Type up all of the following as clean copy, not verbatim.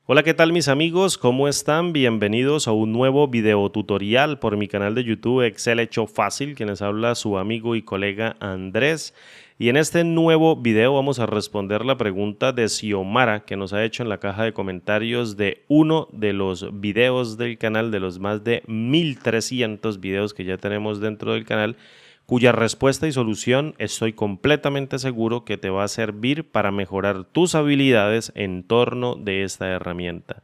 Hola, ¿qué tal mis amigos? ¿Cómo están? Bienvenidos a un nuevo video tutorial por mi canal de YouTube Excel Hecho Fácil, quien les habla su amigo y colega Andrés. Y en este nuevo video vamos a responder la pregunta de Xiomara que nos ha hecho en la caja de comentarios de uno de los videos del canal, de los más de 1300 videos que ya tenemos dentro del canal, cuya respuesta y solución estoy completamente seguro que te va a servir para mejorar tus habilidades en torno de esta herramienta.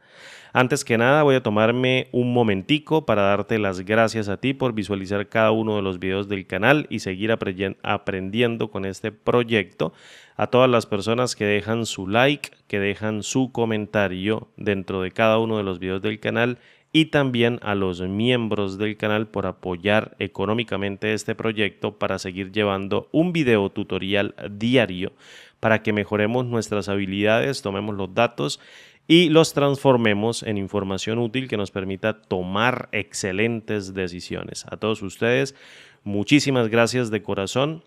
Antes que nada voy a tomarme un momentico para darte las gracias a ti por visualizar cada uno de los videos del canal y seguir aprendiendo con este proyecto. A todas las personas que dejan su like, que dejan su comentario dentro de cada uno de los videos del canal, y también a los miembros del canal por apoyar económicamente este proyecto para seguir llevando un video tutorial diario para que mejoremos nuestras habilidades, tomemos los datos y los transformemos en información útil que nos permita tomar excelentes decisiones. A todos ustedes, muchísimas gracias de corazón,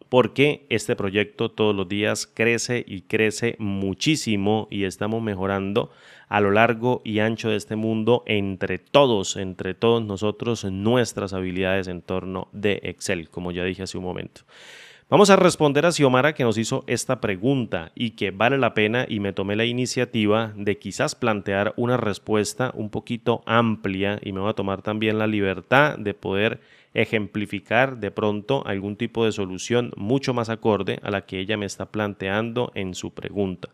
porque este proyecto todos los días crece y crece muchísimo y estamos mejorando a lo largo y ancho de este mundo entre todos nosotros, nuestras habilidades en torno de Excel, como ya dije hace un momento. Vamos a responder a Xiomara, que nos hizo esta pregunta y que vale la pena, y me tomé la iniciativa de quizás plantear una respuesta un poquito amplia, y me voy a tomar también la libertad de poder ejemplificar de pronto algún tipo de solución mucho más acorde a la que ella me está planteando en su pregunta.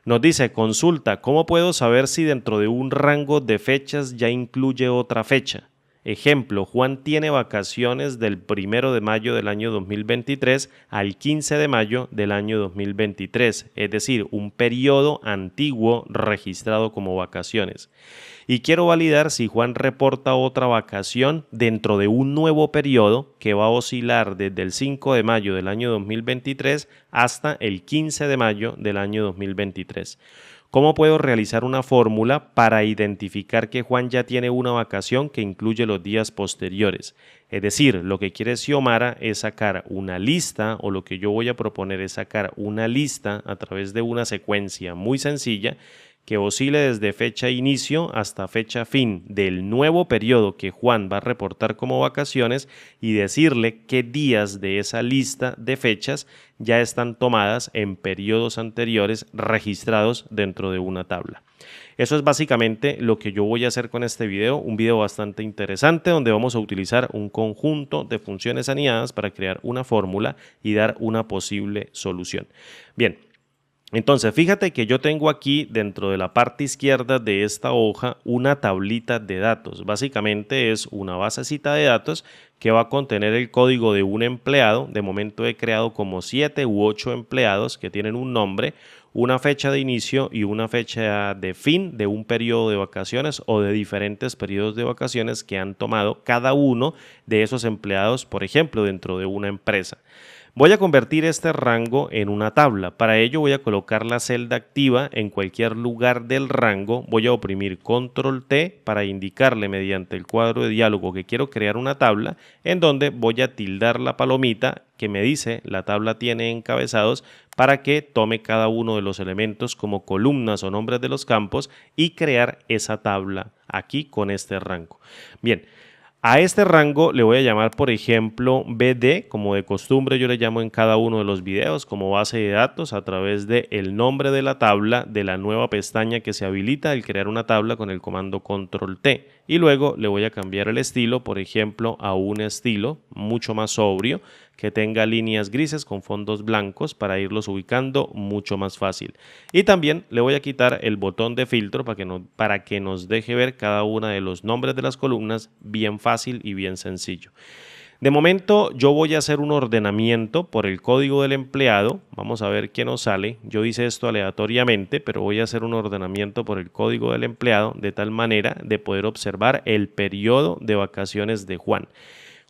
Nos dice: consulta, ¿cómo puedo saber si dentro de un rango de fechas ya incluye otra fecha? Ejemplo, Juan tiene vacaciones del 1 de mayo del año 2023 al 15 de mayo del año 2023, es decir, un periodo antiguo registrado como vacaciones. Y quiero validar si Juan reporta otra vacación dentro de un nuevo periodo que va a oscilar desde el 5 de mayo del año 2023 hasta el 15 de mayo del año 2023. ¿Cómo puedo realizar una fórmula para identificar que Juan ya tiene una vacación que incluye los días posteriores? Es decir, lo que quiere Xiomara es sacar una lista, o lo que yo voy a proponer es sacar una lista a través de una secuencia muy sencilla que oscile desde fecha inicio hasta fecha fin del nuevo periodo que Juan va a reportar como vacaciones, y decirle qué días de esa lista de fechas ya están tomadas en periodos anteriores registrados dentro de una tabla. Eso es básicamente lo que yo voy a hacer con este video, un video bastante interesante donde vamos a utilizar un conjunto de funciones anidadas para crear una fórmula y dar una posible solución. Bien. Entonces, fíjate que yo tengo aquí dentro de la parte izquierda de esta hoja una tablita de datos. Básicamente es una basecita de datos que va a contener el código de un empleado. De momento he creado como 7 u 8 empleados que tienen un nombre, una fecha de inicio y una fecha de fin de un periodo de vacaciones o de diferentes periodos de vacaciones que han tomado cada uno de esos empleados, por ejemplo, dentro de una empresa. Voy a convertir este rango en una tabla. Para ello voy a colocar la celda activa en cualquier lugar del rango. Voy a oprimir Control T para indicarle mediante el cuadro de diálogo que quiero crear una tabla, en donde voy a tildar la palomita que me dice la tabla tiene encabezados, para que tome cada uno de los elementos como columnas o nombres de los campos y crear esa tabla aquí con este rango. Bien. A este rango le voy a llamar, por ejemplo, BD, como de costumbre yo le llamo en cada uno de los videos, como base de datos, a través del nombre de la tabla de la nueva pestaña que se habilita al crear una tabla con el comando Control T. Y luego le voy a cambiar el estilo, por ejemplo, a un estilo mucho más sobrio, que tenga líneas grises con fondos blancos para irlos ubicando mucho más fácil. Y también le voy a quitar el botón de filtro para que nos deje ver cada una de los nombres de las columnas bien fácil y bien sencillo. De momento yo voy a hacer un ordenamiento por el código del empleado. Vamos a ver qué nos sale. Yo hice esto aleatoriamente, pero voy a hacer un ordenamiento por el código del empleado de tal manera de poder observar el periodo de vacaciones de Juan.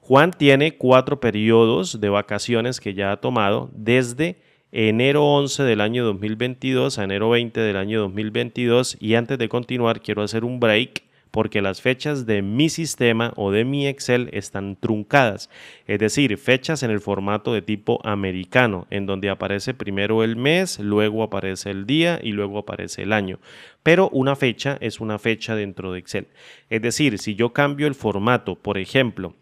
Juan tiene 4 periodos de vacaciones que ya ha tomado desde enero 11 del año 2022 a enero 20 del año 2022, y antes de continuar quiero hacer un break porque las fechas de mi sistema o de mi Excel están truncadas, es decir, fechas en el formato de tipo americano, en donde aparece primero el mes, luego aparece el día y luego aparece el año. Pero una fecha es una fecha dentro de Excel. Es decir, si yo cambio el formato, por ejemplo,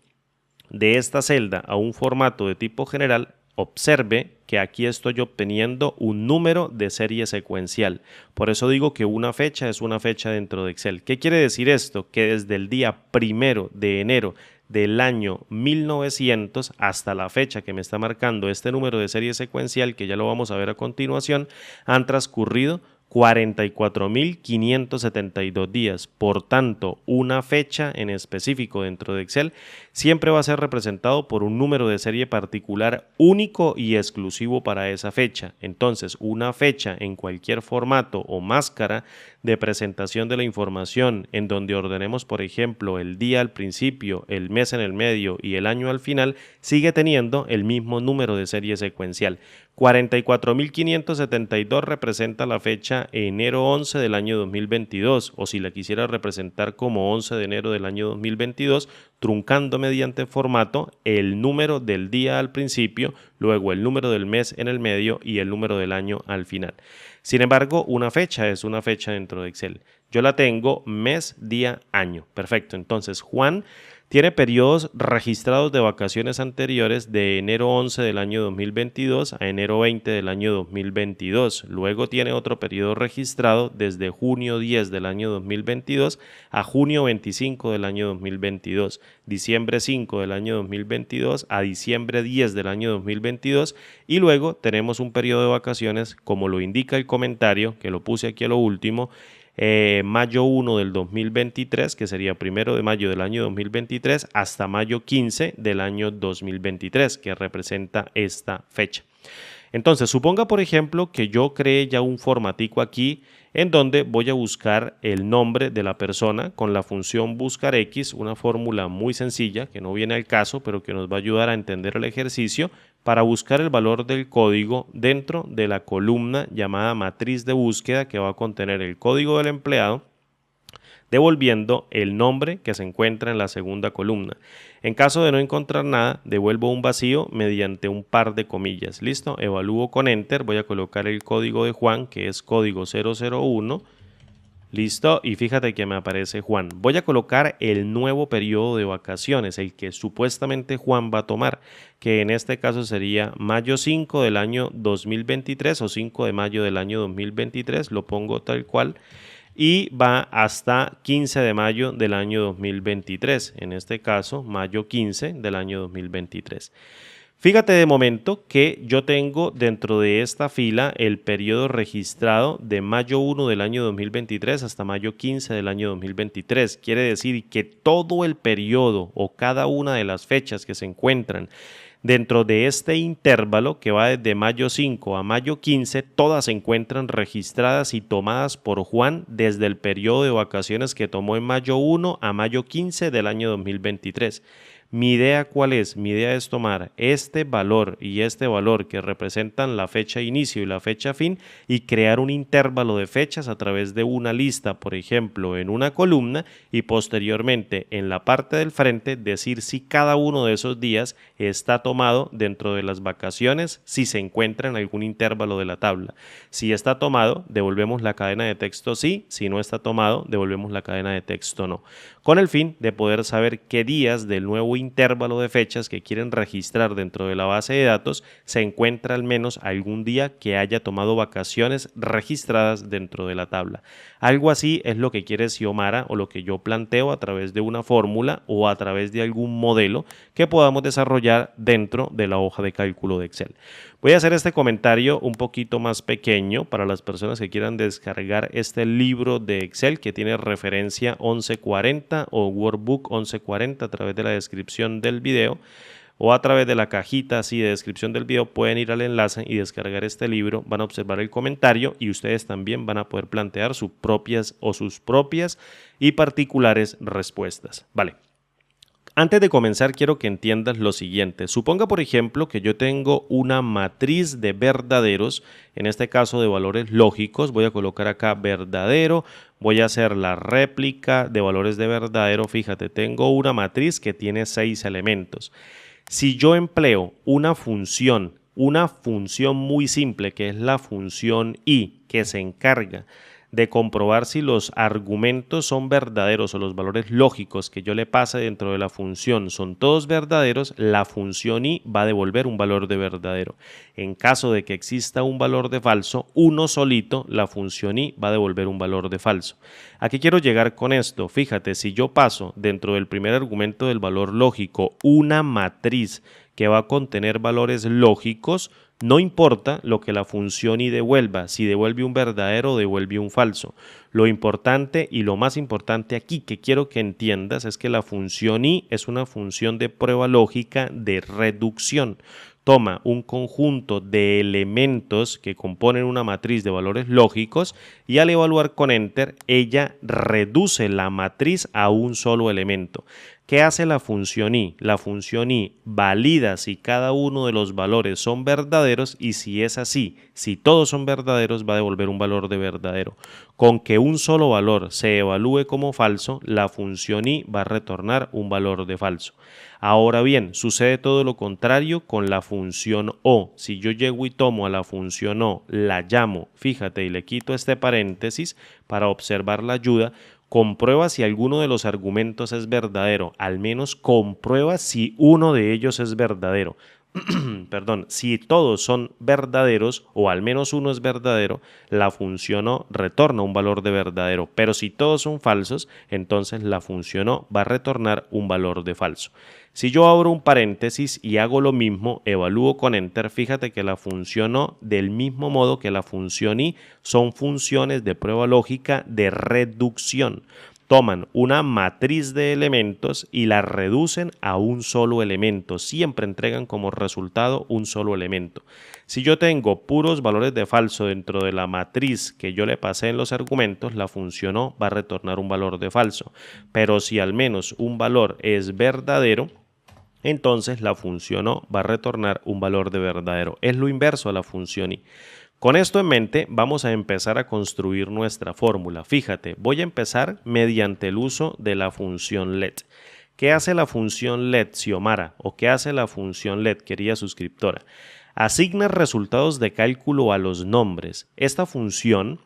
de esta celda a un formato de tipo general, observe que aquí estoy obteniendo un número de serie secuencial. Por eso digo que una fecha es una fecha dentro de Excel. ¿Qué quiere decir esto? Que desde el día 1 de enero del año 1900 hasta la fecha que me está marcando este número de serie secuencial, que ya lo vamos a ver a continuación, han transcurrido 44.572 días. Por tanto, una fecha en específico dentro de Excel siempre va a ser representado por un número de serie particular único y exclusivo para esa fecha. Entonces, una fecha en cualquier formato o máscara de presentación de la información en donde ordenemos, por ejemplo, el día al principio, el mes en el medio y el año al final, sigue teniendo el mismo número de serie secuencial. 44.572 representa la fecha enero 11 del año 2022, o si la quisiera representar como 11 de enero del año 2022, truncando mediante formato el número del día al principio, luego el número del mes en el medio y el número del año al final. Sin embargo, una fecha es una fecha dentro de Excel. Yo la tengo mes, día, año. Perfecto. Entonces, Juan tiene periodos registrados de vacaciones anteriores de enero 11 del año 2022 a enero 20 del año 2022. Luego tiene otro periodo registrado desde junio 10 del año 2022 a junio 25 del año 2022, diciembre 5 del año 2022 a diciembre 10 del año 2022 y luego tenemos un periodo de vacaciones, como lo indica el comentario, que lo puse aquí a lo último, mayo 1 del 2023, que sería 1 de mayo del año 2023, hasta mayo 15 del año 2023, que representa esta fecha. Entonces, suponga, por ejemplo, que yo creé ya un formatico aquí en donde voy a buscar el nombre de la persona con la función buscar X, una fórmula muy sencilla que no viene al caso, pero que nos va a ayudar a entender el ejercicio para buscar el valor del código dentro de la columna llamada matriz de búsqueda, que va a contener el código del empleado, devolviendo el nombre que se encuentra en la segunda columna. En caso de no encontrar nada, devuelvo un vacío mediante un par de comillas. ¿Listo? Evalúo con Enter, voy a colocar el código de Juan, que es código 001. Listo, y fíjate que me aparece Juan. Voy a colocar el nuevo periodo de vacaciones, el que supuestamente Juan va a tomar, que en este caso sería mayo 5 del año 2023 o 5 de mayo del año 2023, lo pongo tal cual, y va hasta 15 de mayo del año 2023, en este caso mayo 15 del año 2023. Fíjate de momento que yo tengo dentro de esta fila el periodo registrado de mayo 1 del año 2023 hasta mayo 15 del año 2023. Quiere decir que todo el periodo o cada una de las fechas que se encuentran dentro de este intervalo que va desde mayo 5 a mayo 15, todas se encuentran registradas y tomadas por Juan desde el periodo de vacaciones que tomó en mayo 1 a mayo 15 del año 2023. Mi idea, ¿cuál es? Mi idea es tomar este valor y este valor que representan la fecha inicio y la fecha fin y crear un intervalo de fechas a través de una lista, por ejemplo, en una columna y posteriormente en la parte del frente decir si cada uno de esos días está tomado dentro de las vacaciones, si se encuentra en algún intervalo de la tabla. Si está tomado, devolvemos la cadena de texto sí, si no está tomado, devolvemos la cadena de texto no, con el fin de poder saber qué días del nuevo intervalo de fechas que quieren registrar dentro de la base de datos se encuentra al menos algún día que haya tomado vacaciones registradas dentro de la tabla. Algo así es lo que quiere Xiomara o lo que yo planteo a través de una fórmula o a través de algún modelo que podamos desarrollar dentro de la hoja de cálculo de Excel. Voy a hacer este comentario un poquito más pequeño para las personas que quieran descargar este libro de Excel que tiene referencia 1140 o Workbook 1140 a través de la descripción del video o a través de la cajita así de descripción del video pueden ir al enlace y descargar este libro, van a observar el comentario y ustedes también van a poder plantear sus propias y particulares respuestas. Vale. Antes de comenzar, quiero que entiendas lo siguiente. Suponga, por ejemplo, que yo tengo una matriz de verdaderos, en este caso de valores lógicos. Voy a colocar acá verdadero, voy a hacer la réplica de valores de verdadero. Fíjate, tengo una matriz que tiene 6 elementos. Si yo empleo una función muy simple, que es la función i, que se encarga de comprobar si los argumentos son verdaderos o los valores lógicos que yo le pase dentro de la función son todos verdaderos, la función i va a devolver un valor de verdadero. En caso de que exista un valor de falso, uno solito, la función i va a devolver un valor de falso. ¿A qué quiero llegar con esto? Fíjate, si yo paso dentro del primer argumento del valor lógico una matriz que va a contener valores lógicos, no importa lo que la función i devuelva, si devuelve un verdadero o devuelve un falso. Lo importante y lo más importante aquí que quiero que entiendas es que la función i es una función de prueba lógica de reducción. Toma un conjunto de elementos que componen una matriz de valores lógicos y al evaluar con Enter, ella reduce la matriz a un solo elemento. ¿Qué hace la función i? La función i valida si cada uno de los valores son verdaderos y si es así, si todos son verdaderos, va a devolver un valor de verdadero. Con que un solo valor se evalúe como falso, la función i va a retornar un valor de falso. Ahora bien, sucede todo lo contrario con la función o. Si yo llego y tomo a la función o, la llamo, fíjate, y le quito este paréntesis para observar la ayuda, comprueba si alguno de los argumentos es verdadero, al menos comprueba si uno de ellos es verdadero. Perdón, si todos son verdaderos o al menos uno es verdadero, la función o retorna un valor de verdadero, pero si todos son falsos, entonces la función o va a retornar un valor de falso. Si yo abro un paréntesis y hago lo mismo, evalúo con Enter, fíjate que la función o, del mismo modo que la función i, son funciones de prueba lógica de reducción. Toman una matriz de elementos y la reducen a un solo elemento. Siempre entregan como resultado un solo elemento. Si yo tengo puros valores de falso dentro de la matriz que yo le pasé en los argumentos, la función o va a retornar un valor de falso. Pero si al menos un valor es verdadero, entonces la función o va a retornar un valor de verdadero. Es lo inverso a la función i. Con esto en mente, vamos a empezar a construir nuestra fórmula. Fíjate, voy a empezar mediante el uso de la función let. ¿Qué hace la función let, Xiomara? ¿O qué hace la función let, querida suscriptora? Asigna resultados de cálculo a los nombres. Esta función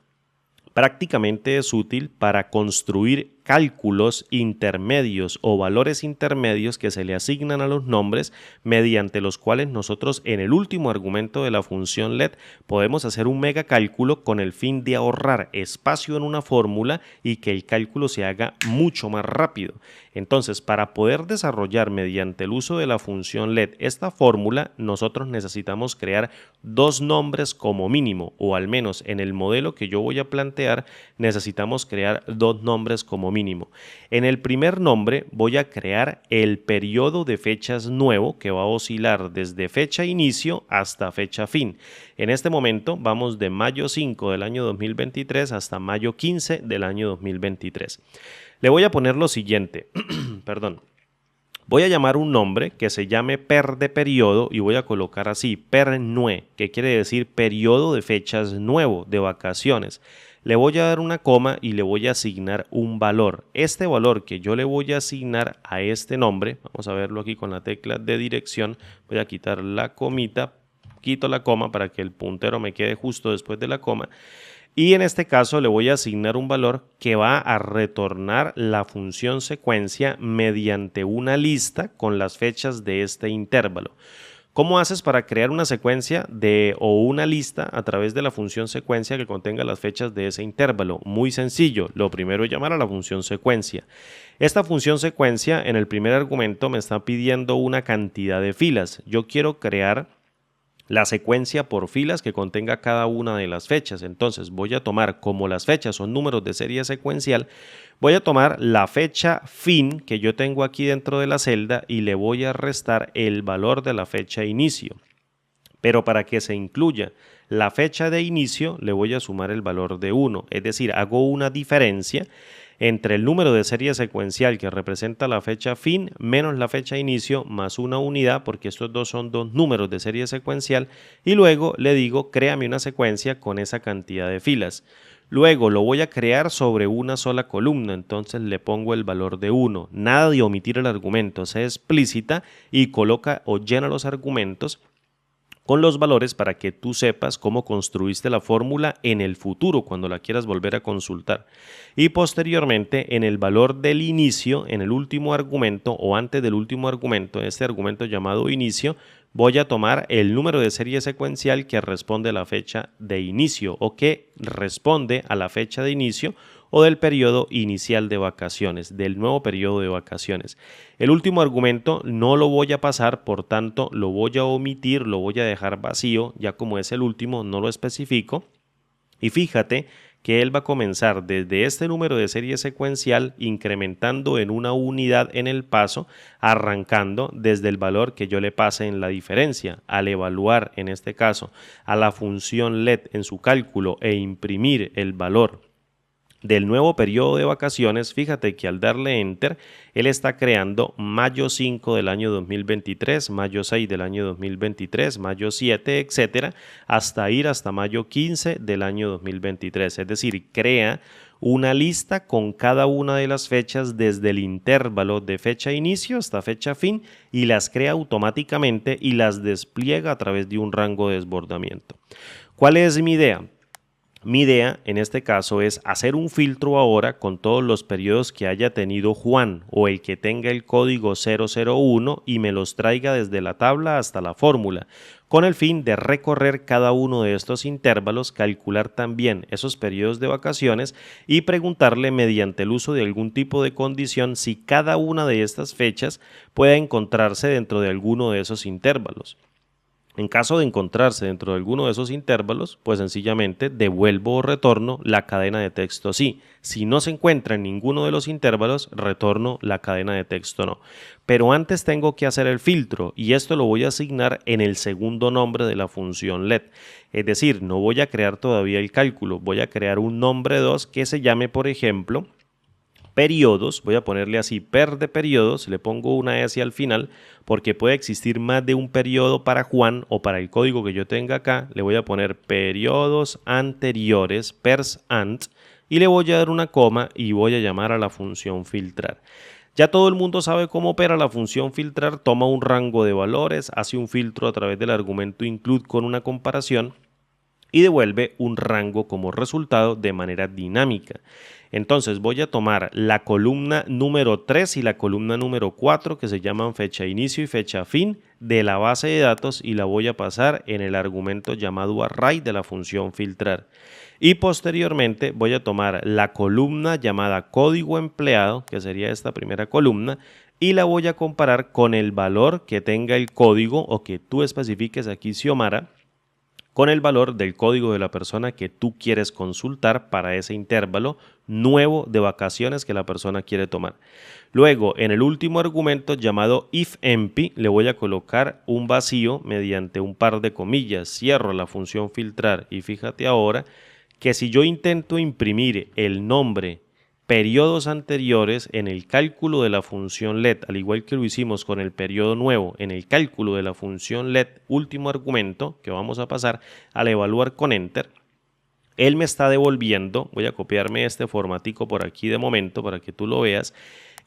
prácticamente es útil para construir cálculos intermedios o valores intermedios que se le asignan a los nombres, mediante los cuales nosotros en el último argumento de la función let podemos hacer un mega cálculo con el fin de ahorrar espacio en una fórmula y que el cálculo se haga mucho más rápido. Entonces, para poder desarrollar mediante el uso de la función let esta fórmula, nosotros necesitamos crear dos nombres como mínimo, o al menos en el modelo que yo voy a plantear, necesitamos crear dos nombres como mínimo. En el primer nombre voy a crear el periodo de fechas nuevo que va a oscilar desde fecha inicio hasta fecha fin. En este momento vamos de mayo 5 del año 2023 hasta mayo 15 del año 2023. Le voy a poner lo siguiente, perdón. Voy a llamar un nombre que se llame per de periodo y voy a colocar así, per nue, que quiere decir periodo de fechas nuevo, de vacaciones. Le voy a dar una coma y le voy a asignar un valor. Este valor que yo le voy a asignar a este nombre, vamos a verlo aquí con la tecla de dirección, voy a quitar la comita, quito la coma para que el puntero me quede justo después de la coma. Y en este caso le voy a asignar un valor que va a retornar la función secuencia mediante una lista con las fechas de este intervalo. ¿Cómo haces para crear una secuencia o una lista a través de la función secuencia que contenga las fechas de ese intervalo? Muy sencillo. Lo primero es llamar a la función secuencia. Esta función secuencia en el primer argumento me está pidiendo una cantidad de filas. Yo quiero crear la secuencia por filas que contenga cada una de las fechas. Entonces voy a tomar, como las fechas son números de serie secuencial, voy a tomar la fecha fin que yo tengo aquí dentro de la celda y le voy a restar el valor de la fecha inicio. Pero para que se incluya la fecha de inicio, le voy a sumar el valor de 1. Es decir, hago una diferencia entre el número de serie secuencial que representa la fecha fin menos la fecha inicio más una unidad, porque estos dos son dos números de serie secuencial, y luego le digo, créame una secuencia con esa cantidad de filas. Luego lo voy a crear sobre una sola columna, entonces le pongo el valor de 1. Nada de omitir el argumento, sea explícita y coloca o llena los argumentos con los valores para que tú sepas cómo construiste la fórmula en el futuro cuando la quieras volver a consultar. Y posteriormente en el valor del inicio, en el último argumento o antes del último argumento, este argumento llamado inicio, voy a tomar el número de serie secuencial que responde a la fecha de inicio o que responde a la fecha de inicio o del periodo inicial de vacaciones, del nuevo periodo de vacaciones. El último argumento no lo voy a pasar, por tanto lo voy a omitir, lo voy a dejar vacío, ya como es el último no lo especifico. Y fíjate que él va a comenzar desde este número de serie secuencial incrementando en una unidad en el paso, arrancando desde el valor que yo le pase en la diferencia. Al evaluar en este caso a la función LED en su cálculo e imprimir el valor del nuevo periodo de vacaciones, fíjate que al darle enter, él está creando mayo 5 del año 2023, mayo 6 del año 2023, mayo 7, etcétera, hasta ir hasta mayo 15 del año 2023. Es decir, crea una lista con cada una de las fechas desde el intervalo de fecha inicio hasta fecha fin y las crea automáticamente y las despliega a través de un rango de desbordamiento. ¿Cuál es mi idea? Mi idea en este caso es hacer un filtro ahora con todos los periodos que haya tenido Juan o el que tenga el código 001 y me los traiga desde la tabla hasta la fórmula, con el fin de recorrer cada uno de estos intervalos, calcular también esos periodos de vacaciones y preguntarle mediante el uso de algún tipo de condición si cada una de estas fechas puede encontrarse dentro de alguno de esos intervalos. En caso de encontrarse dentro de alguno de esos intervalos, pues sencillamente devuelvo o retorno la cadena de texto sí. Si no se encuentra en ninguno de los intervalos, retorno la cadena de texto no. Pero antes tengo que hacer el filtro y esto lo voy a asignar en el segundo nombre de la función LED. Es decir, no voy a crear todavía el cálculo, voy a crear un nombre 2 que se llame, por ejemplo, periodos. Voy a ponerle así per de periodos, le pongo una S al final porque puede existir más de un periodo para Juan o para el código que yo tenga acá. Le voy a poner periodos anteriores, pers ant, y le voy a dar una coma y voy a llamar a la función filtrar. Ya todo el mundo sabe cómo opera la función filtrar, toma un rango de valores, hace un filtro a través del argumento include con una comparación y devuelve un rango como resultado de manera dinámica. Entonces voy a tomar la columna número 3 y la columna número 4 que se llaman fecha inicio y fecha fin de la base de datos y la voy a pasar en el argumento llamado array de la función filtrar. Y posteriormente voy a tomar la columna llamada código empleado, que sería esta primera columna, y la voy a comparar con el valor que tenga el código o que tú especifiques aquí, Xiomara, con el valor del código de la persona que tú quieres consultar para ese intervalo nuevo de vacaciones que la persona quiere tomar. Luego, en el último argumento llamado ifEmpty, le voy a colocar un vacío mediante un par de comillas. Cierro la función filtrar y fíjate ahora que si yo intento imprimir el nombre periodos anteriores en el cálculo de la función LED, al igual que lo hicimos con el periodo nuevo en el cálculo de la función LED, último argumento que vamos a pasar al evaluar con Enter, él me está devolviendo, voy a copiarme este formatico por aquí de momento para que tú lo veas,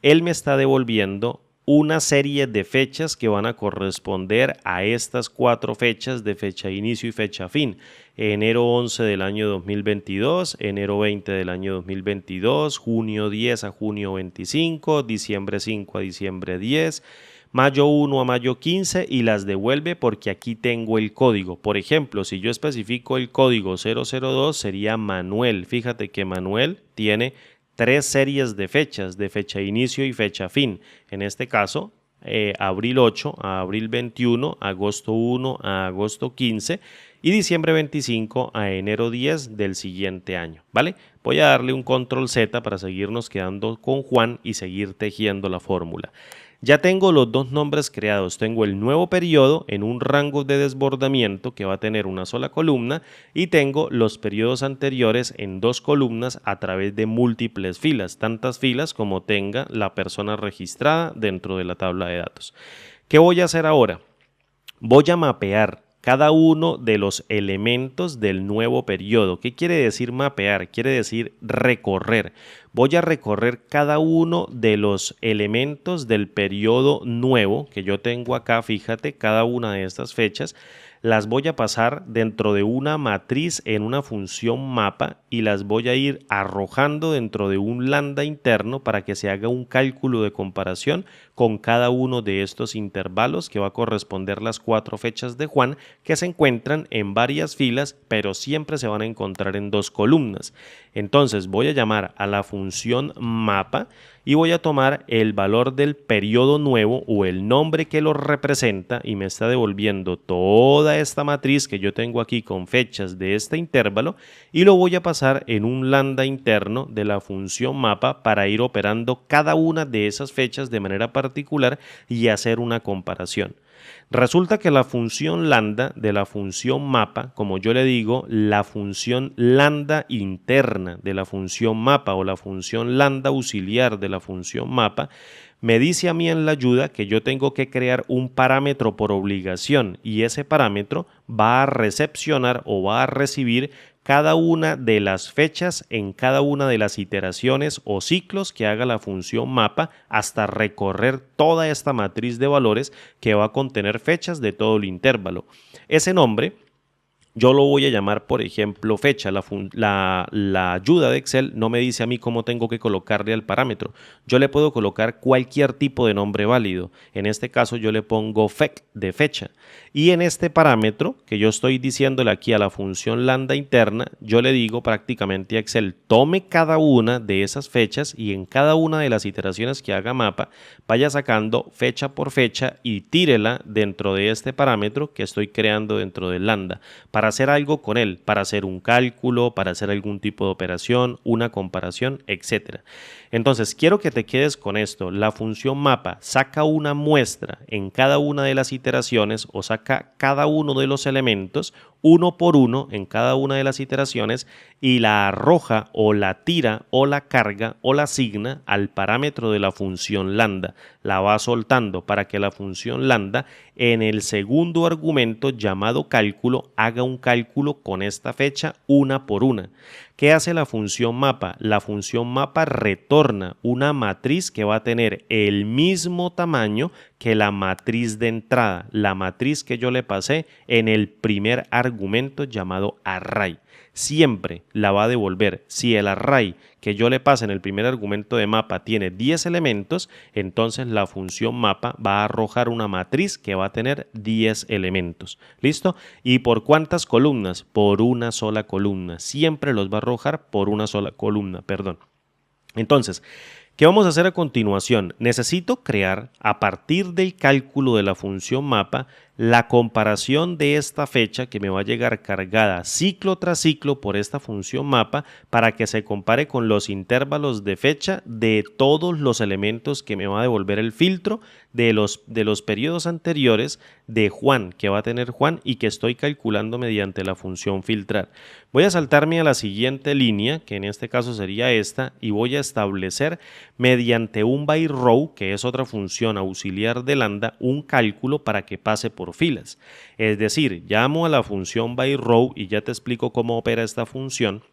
él me está devolviendo una serie de fechas que van a corresponder a estas 4 fechas de fecha inicio y fecha fin. Enero 11 del año 2022, enero 20 del año 2022, junio 10 a junio 25, diciembre 5 a diciembre 10, mayo 1 a mayo 15 y las devuelve porque aquí tengo el código. Por ejemplo, si yo especifico el código 002 sería Manuel. Fíjate que Manuel tiene 3 series de fechas, de fecha inicio y fecha fin. En este caso, abril 8 a abril 21, agosto 1 a agosto 15 y diciembre 25 a enero 10 del siguiente año, ¿vale? Voy a darle un control Z para seguirnos quedando con Juan y seguir tejiendo la fórmula. Ya tengo los dos nombres creados. Tengo el nuevo periodo en un rango de desbordamiento que va a tener una sola columna y tengo los periodos anteriores en dos columnas a través de múltiples filas, tantas filas como tenga la persona registrada dentro de la tabla de datos. ¿Qué voy a hacer ahora? Voy a mapear cada uno de los elementos del nuevo periodo. ¿Qué quiere decir mapear? Quiere decir recorrer. Voy a recorrer cada uno de los elementos del periodo nuevo que yo tengo acá. Fíjate, cada una de estas fechas las voy a pasar dentro de una matriz en una función mapa y las voy a ir arrojando dentro de un lambda interno para que se haga un cálculo de comparación con cada uno de estos intervalos que va a corresponder las 4 fechas de Juan que se encuentran en varias filas pero siempre se van a encontrar en dos columnas. Entonces voy a llamar a la función mapa y voy a tomar el valor del periodo nuevo o el nombre que lo representa y me está devolviendo toda esta matriz que yo tengo aquí con fechas de este intervalo y lo voy a pasar en un lambda interno de la función mapa para ir operando cada una de esas fechas de manera particular y hacer una comparación. Resulta que la función lambda de la función mapa, como yo le digo, la función lambda interna de la función mapa o la función lambda auxiliar de la función mapa, me dice a mí en la ayuda que yo tengo que crear un parámetro por obligación y ese parámetro va a recepcionar o va a recibir cada una de las fechas en cada una de las iteraciones o ciclos que haga la función mapa hasta recorrer toda esta matriz de valores que va a contener fechas de todo el intervalo. Ese nombre yo lo voy a llamar, por ejemplo, fecha. La ayuda de Excel no me dice a mí cómo tengo que colocarle al parámetro. Yo le puedo colocar cualquier tipo de nombre válido. En este caso yo le pongo fec de fecha. Y en este parámetro que yo estoy diciéndole aquí a la función lambda interna, yo le digo prácticamente a Excel, tome cada una de esas fechas y en cada una de las iteraciones que haga mapa, vaya sacando fecha por fecha y tírela dentro de este parámetro que estoy creando dentro del lambda para hacer algo con él, para hacer un cálculo, para hacer algún tipo de operación, una comparación, etc. Entonces, quiero que te quedes con esto. La función mapa saca una muestra en cada una de las iteraciones o saca cada uno de los elementos uno por uno en cada una de las iteraciones y la arroja o la tira o la carga o la asigna al parámetro de la función lambda. La va soltando para que la función lambda en el segundo argumento llamado cálculo haga un cálculo con esta fecha una por una. ¿Qué hace la función mapa? La función mapa retorna una matriz que va a tener el mismo tamaño que la matriz de entrada, la matriz que yo le pasé en el primer argumento llamado array. Siempre la va a devolver. Si el array que yo le pase en el primer argumento de mapa tiene 10 elementos, entonces la función mapa va a arrojar una matriz que va a tener 10 elementos. ¿Listo? ¿Y por cuántas columnas? Por una sola columna. Siempre los va a arrojar por una sola columna, perdón. Entonces, ¿qué vamos a hacer a continuación? Necesito crear, a partir del cálculo de la función mapa, la comparación de esta fecha que me va a llegar cargada ciclo tras ciclo por esta función mapa para que se compare con los intervalos de fecha de todos los elementos que me va a devolver el filtro de los periodos anteriores de Juan, que va a tener Juan y que estoy calculando mediante la función filtrar. Voy a saltarme a la siguiente línea, que en este caso sería esta, y voy a establecer mediante un by row, que es otra función auxiliar de lambda, un cálculo para que pase por filas. Es decir, llamo a la función by row y ya te explico cómo opera esta función.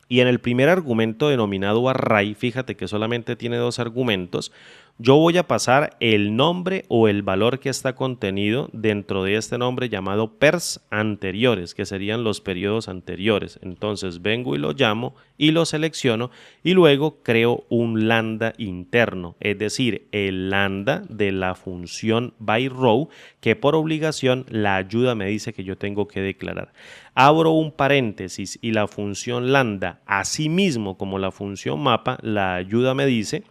Y en el primer argumento denominado array, fíjate que solamente tiene dos argumentos, yo voy a pasar el nombre o el valor que está contenido dentro de este nombre llamado pers anteriores, que serían los periodos anteriores. Entonces vengo y lo llamo y lo selecciono y luego creo un lambda interno, es decir, el lambda de la función byRow que por obligación la ayuda me dice que yo tengo que declarar. Abro un paréntesis y la función lambda, así mismo como la función mapa, la ayuda me dice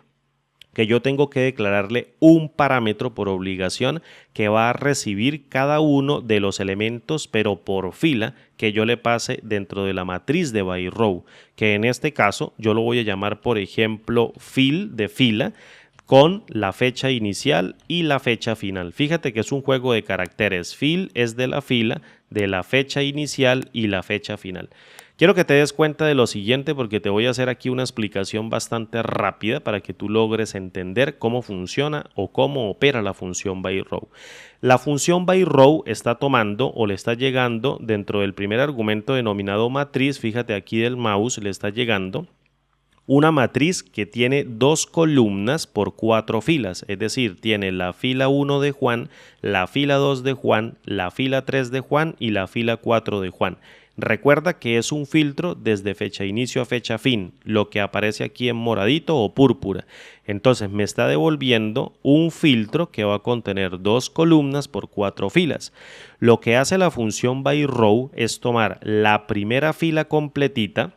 que yo tengo que declararle un parámetro por obligación que va a recibir cada uno de los elementos, pero por fila, que yo le pase dentro de la matriz de byRow, que en este caso yo lo voy a llamar, por ejemplo, fil de fila, con la fecha inicial y la fecha final. Fíjate que es un juego de caracteres. Fil es de la fecha inicial y la fecha final. Quiero que te des cuenta de lo siguiente porque te voy a hacer aquí una explicación bastante rápida para que tú logres entender cómo funciona o cómo opera la función by row. La función by row está tomando o le está llegando dentro del primer argumento denominado matriz. Fíjate aquí del mouse le está llegando una matriz que tiene 2 columnas por 4 filas, es decir, tiene la fila 1 de Juan, la fila 2 de Juan, la fila 3 de Juan y la fila 4 de Juan. Recuerda que es un filtro desde fecha inicio a fecha fin, lo que aparece aquí en moradito o púrpura. Entonces me está devolviendo un filtro que va a contener 2 columnas por 4 filas. Lo que hace la función by row es tomar la primera fila completita,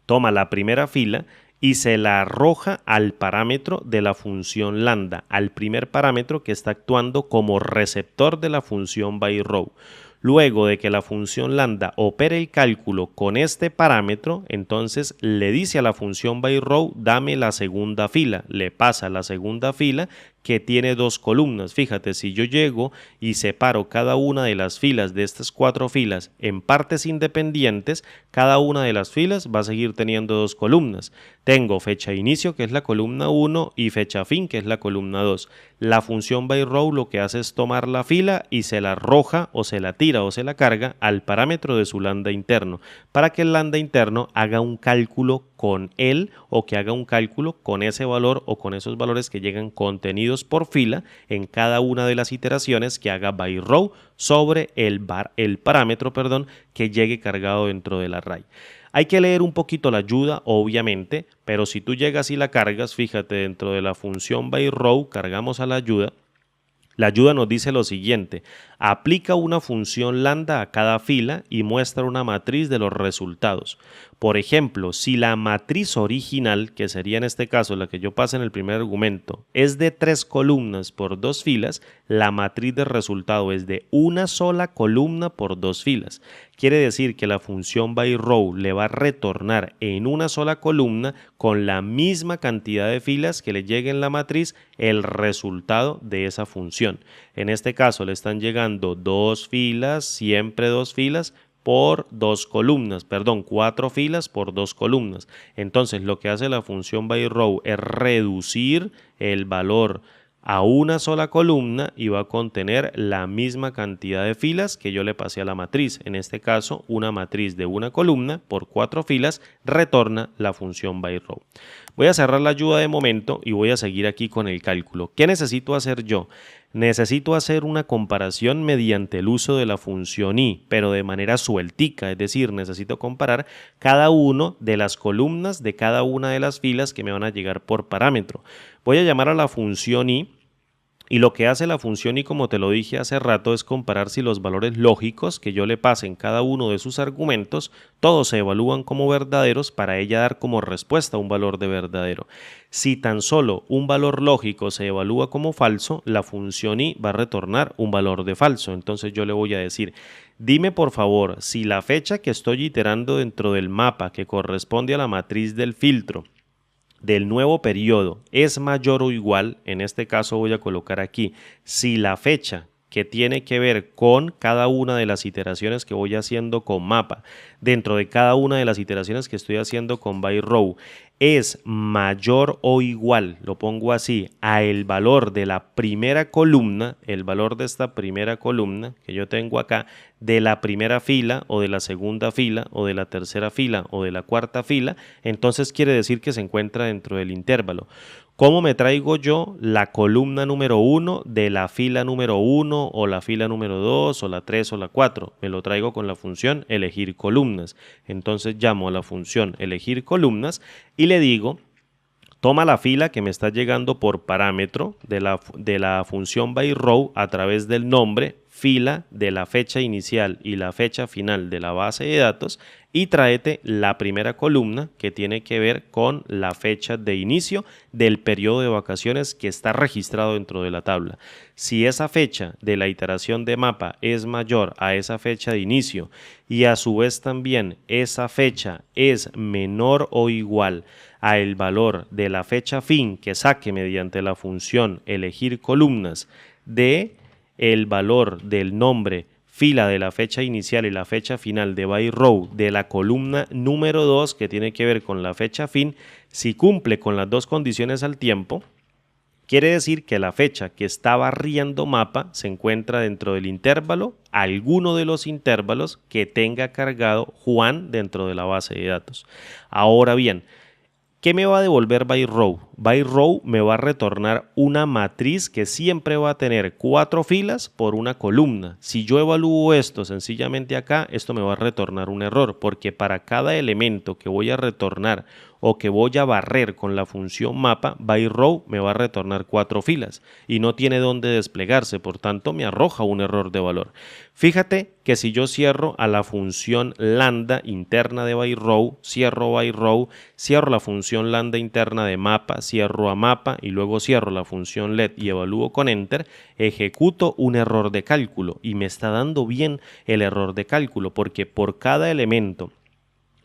toma la primera fila y se la arroja al parámetro de la función lambda, al primer parámetro que está actuando como receptor de la función by row. Luego de que la función lambda opere el cálculo con este parámetro, entonces le dice a la función by row, dame la segunda fila, le pasa la segunda fila que tiene 2 columnas. Fíjate, si yo llego y separo cada una de las filas de estas 4 filas en partes independientes, cada una de las filas va a seguir teniendo 2 columnas. Tengo fecha inicio, que es la columna 1, y fecha fin, que es la columna 2. La función by row lo que hace es tomar la fila y se la arroja o se la tira o se la carga al parámetro de su lambda interno, para que el lambda interno haga un cálculo con él o que haga un cálculo con ese valor o con esos valores que llegan contenidos por fila en cada una de las iteraciones que haga by row sobre el parámetro que llegue cargado dentro del array. Hay que leer un poquito la ayuda, obviamente, pero si tú llegas y la cargas, fíjate, dentro de la función by row cargamos a la ayuda. La ayuda nos dice lo siguiente: aplica una función lambda a cada fila y muestra una matriz de los resultados. Por ejemplo, si la matriz original, que sería en este caso la que yo pasé en el primer argumento, es de 3 columnas por 2 filas, la matriz de resultado es de una sola columna por 2 filas. Quiere decir que la función by row le va a retornar en una sola columna con la misma cantidad de filas que le llegue en la matriz el resultado de esa función. En este caso le están llegando 2 filas, siempre 2 filas, por 2 columnas, 4 filas por 2 columnas. Entonces lo que hace la función by row es reducir el valor a una sola columna y va a contener la misma cantidad de filas que yo le pasé a la matriz. En este caso, una matriz de una columna por 4 filas retorna la función by row. Voy a cerrar la ayuda de momento y voy a seguir aquí con el cálculo. ¿Qué necesito hacer yo? Necesito hacer una comparación mediante el uso de la función i, pero de manera sueltica, es decir, necesito comparar cada una de las columnas de cada una de las filas que me van a llegar por parámetro. Voy a llamar a la función i. Y lo que hace la función i, como te lo dije hace rato, es comparar si los valores lógicos que yo le pase en cada uno de sus argumentos, todos se evalúan como verdaderos para ella dar como respuesta un valor de verdadero. Si tan solo un valor lógico se evalúa como falso, la función i va a retornar un valor de falso. Entonces yo le voy a decir: dime por favor si la fecha que estoy iterando dentro del mapa que corresponde a la matriz del filtro del nuevo periodo es mayor o igual. En este caso voy a colocar aquí si la fecha que tiene que ver con cada una de las iteraciones que voy haciendo con mapa, dentro de cada una de las iteraciones que estoy haciendo con by row, es mayor o igual, lo pongo así, a el valor de la primera columna, el valor de esta primera columna que yo tengo acá, de la primera fila o de la segunda fila o de la tercera fila o de la cuarta fila, entonces quiere decir que se encuentra dentro del intervalo. ¿Cómo me traigo yo la columna número 1 de la fila número 1 o la fila número 2 o la 3 o la 4? Me lo traigo con la función elegir columnas. Entonces llamo a la función elegir columnas y le digo: toma la fila que me está llegando por parámetro de la función by row a través del nombre, fila de la fecha inicial y la fecha final de la base de datos, y tráete la primera columna que tiene que ver con la fecha de inicio del periodo de vacaciones que está registrado dentro de la tabla. Si esa fecha de la iteración de mapa es mayor a esa fecha de inicio y a su vez también esa fecha es menor o igual a el valor de la fecha fin que saque mediante la función elegir columnas de el valor del nombre fila de la fecha inicial y la fecha final de by row de la columna número 2 que tiene que ver con la fecha fin, si cumple con las dos condiciones al tiempo, quiere decir que la fecha que está barriendo mapa se encuentra dentro del intervalo, alguno de los intervalos que tenga cargado Juan dentro de la base de datos. Ahora bien, ¿qué me va a devolver by row? By row me va a retornar una matriz que siempre va a tener 4 filas por una columna. Si yo evalúo esto sencillamente acá, esto me va a retornar un error, porque para cada elemento que voy a retornar o que voy a barrer con la función mapa, by row me va a retornar 4 filas y no tiene dónde desplegarse, por tanto me arroja un error de valor. Fíjate que si yo cierro a la función lambda interna de by row, cierro la función lambda interna de mapa, cierro a mapa y luego cierro la función let y evalúo con enter, ejecuto un error de cálculo y me está dando bien el error de cálculo porque por cada elemento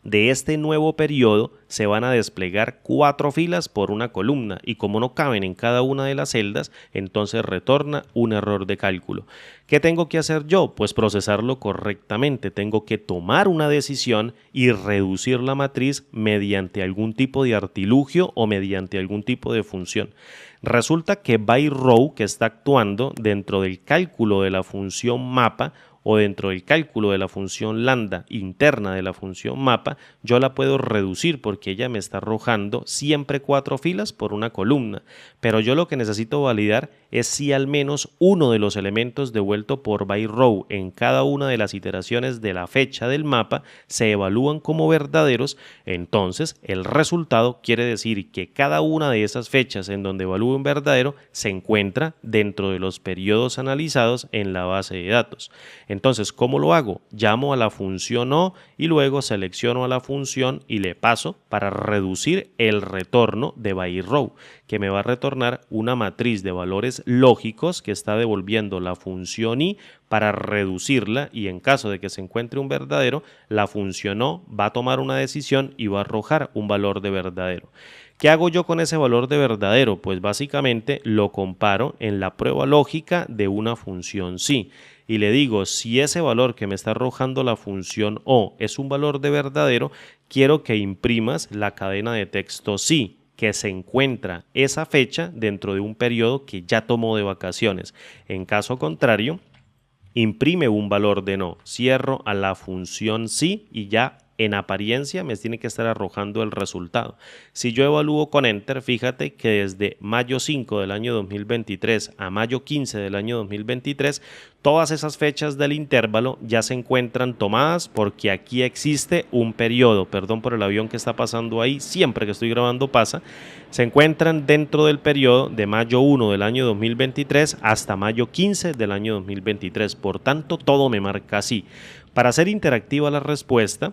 de este nuevo periodo se van a desplegar 4 filas por una columna y como no caben en cada una de las celdas, entonces retorna un error de cálculo. ¿Qué tengo que hacer yo? Pues procesarlo correctamente. Tengo que tomar una decisión y reducir la matriz mediante algún tipo de artilugio o mediante algún tipo de función. Resulta que by row, que está actuando dentro del cálculo de la función mapa, o dentro del cálculo de la función lambda interna de la función mapa, yo la puedo reducir porque ella me está arrojando siempre 4 filas por una columna, pero yo lo que necesito validar es si al menos uno de los elementos devuelto por by row en cada una de las iteraciones de la fecha del mapa se evalúan como verdaderos, entonces el resultado quiere decir que cada una de esas fechas en donde evalúo un verdadero se encuentra dentro de los periodos analizados en la base de datos. Entonces, ¿cómo lo hago? Llamo a la función O y luego selecciono a la función y le paso para reducir el retorno de by row, que me va a retornar una matriz de valores lógicos que está devolviendo la función i para reducirla y en caso de que se encuentre un verdadero, la función O va a tomar una decisión y va a arrojar un valor de verdadero. ¿Qué hago yo con ese valor de verdadero? Pues básicamente lo comparo en la prueba lógica de una función sí. Y le digo, si ese valor que me está arrojando la función O es un valor de verdadero, quiero que imprimas la cadena de texto sí, que se encuentra esa fecha dentro de un periodo que ya tomó de vacaciones. En caso contrario, imprime un valor de no. Cierro a la función sí y ya en apariencia me tiene que estar arrojando el resultado. Si yo evalúo con enter, fíjate que desde mayo 5 del año 2023 a mayo 15 del año 2023, todas esas fechas del intervalo ya se encuentran tomadas porque aquí existe un periodo, perdón por el avión que está pasando ahí, siempre que estoy grabando pasa, se encuentran dentro del periodo de mayo 1 del año 2023 hasta mayo 15 del año 2023, por tanto todo me marca así. Para hacer interactiva la respuesta,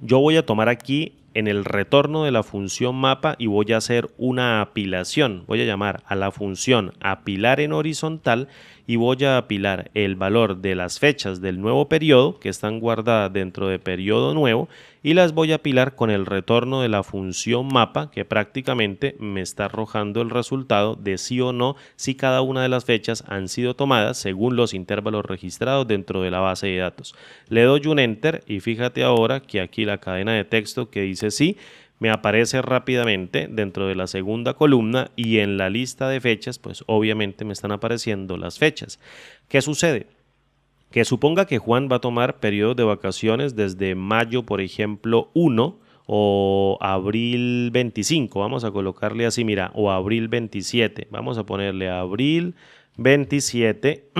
yo voy a tomar aquí en el retorno de la función mapa y voy a hacer una apilación. Voy a llamar a la función apilar en horizontal y voy a apilar el valor de las fechas del nuevo periodo que están guardadas dentro de periodo nuevo y las voy a apilar con el retorno de la función mapa que prácticamente me está arrojando el resultado de sí o no si cada una de las fechas han sido tomadas según los intervalos registrados dentro de la base de datos. Le doy un enter y fíjate ahora que aquí la cadena de texto que dice sí me aparece rápidamente dentro de la segunda columna y en la lista de fechas pues obviamente me están apareciendo las fechas. ¿Qué sucede? Que suponga que Juan va a tomar periodos de vacaciones desde mayo, por ejemplo, 1 o abril 25, vamos a colocarle así, mira, o abril 27, vamos a ponerle abril 27,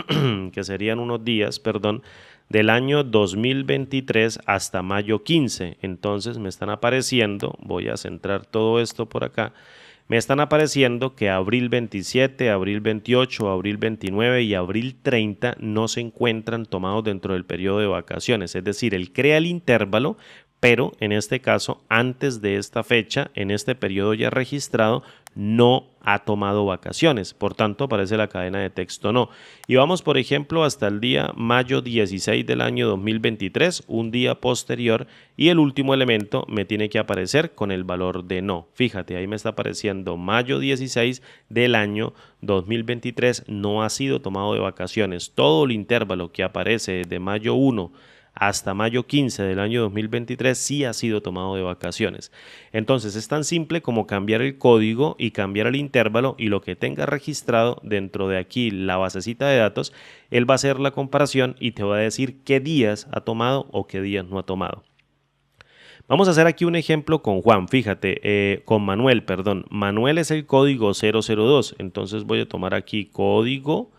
que serían unos días, perdón, del año 2023 hasta mayo 15, entonces me están apareciendo, voy a centrar todo esto por acá, me están apareciendo que abril 27, abril 28, abril 29 y abril 30 no se encuentran tomados dentro del periodo de vacaciones, es decir, él crea el intervalo, pero en este caso, antes de esta fecha, en este periodo ya registrado, no ha tomado vacaciones. Por tanto, aparece la cadena de texto no. Y vamos, por ejemplo, hasta el día mayo 16 del año 2023, un día posterior, y el último elemento me tiene que aparecer con el valor de no. Fíjate, ahí me está apareciendo mayo 16 del año 2023, no ha sido tomado de vacaciones. Todo el intervalo que aparece de mayo 1 hasta mayo 15 del año 2023 sí ha sido tomado de vacaciones. Entonces es tan simple como cambiar el código y cambiar el intervalo, y lo que tenga registrado dentro de aquí la basecita de datos, él va a hacer la comparación y te va a decir qué días ha tomado o qué días no ha tomado. Vamos a hacer aquí un ejemplo con Juan, fíjate, con Manuel, perdón. Manuel es el código 002, entonces voy a tomar aquí código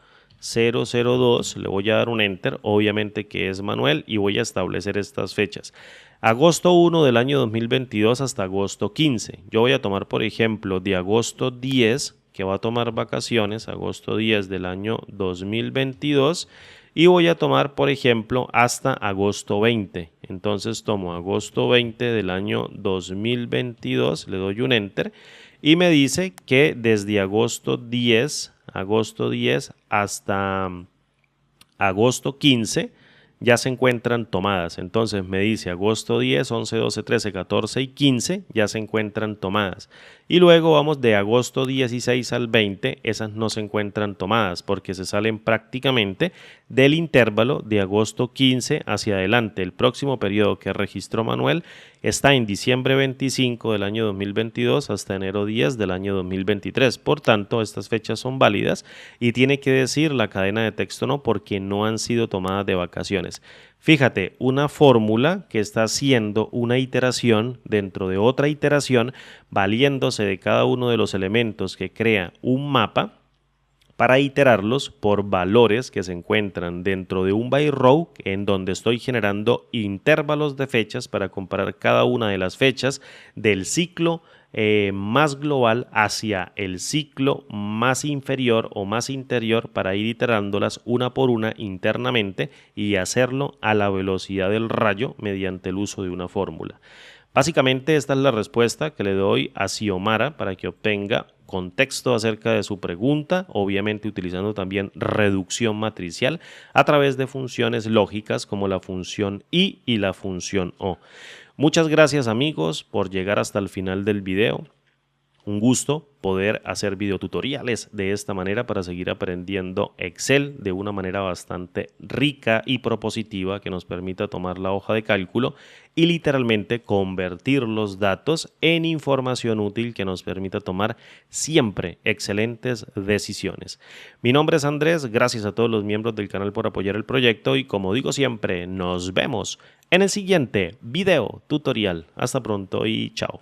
002, le voy a dar un enter, obviamente que es Manuel, y voy a establecer estas fechas. Agosto 1 del año 2022 hasta agosto 15. Yo voy a tomar, por ejemplo, de agosto 10, que va a tomar vacaciones, agosto 10 del año 2022, y voy a tomar, por ejemplo, hasta agosto 20. Entonces tomo agosto 20 del año 2022, le doy un enter, y me dice que desde agosto 10 hasta agosto 15 ya se encuentran tomadas. Entonces me dice agosto 10, 11, 12, 13, 14 y 15 ya se encuentran tomadas. Y luego vamos de agosto 16 al 20, esas no se encuentran tomadas porque se salen prácticamente del intervalo de agosto 15 hacia adelante. El próximo periodo que registró Manuel está en diciembre 25 del año 2022 hasta enero 10 del año 2023. Por tanto, estas fechas son válidas y tiene que decir la cadena de texto no porque no han sido tomadas de vacaciones. Fíjate, una fórmula que está haciendo una iteración dentro de otra iteración, valiéndose de cada uno de los elementos que crea un mapa para iterarlos por valores que se encuentran dentro de un by row, en donde estoy generando intervalos de fechas para comparar cada una de las fechas del ciclo más global hacia el ciclo más inferior o más interior, para ir iterándolas una por una internamente y hacerlo a la velocidad del rayo mediante el uso de una fórmula. Básicamente esta es la respuesta que le doy a Xiomara para que obtenga contexto acerca de su pregunta, obviamente utilizando también reducción matricial a través de funciones lógicas como la función i y la función o. Muchas gracias amigos por llegar hasta el final del video. Un gusto poder hacer videotutoriales de esta manera para seguir aprendiendo Excel de una manera bastante rica y propositiva que nos permita tomar la hoja de cálculo y literalmente convertir los datos en información útil que nos permita tomar siempre excelentes decisiones. Mi nombre es Andrés, gracias a todos los miembros del canal por apoyar el proyecto y como digo siempre, nos vemos en el siguiente video tutorial. Hasta pronto y chao.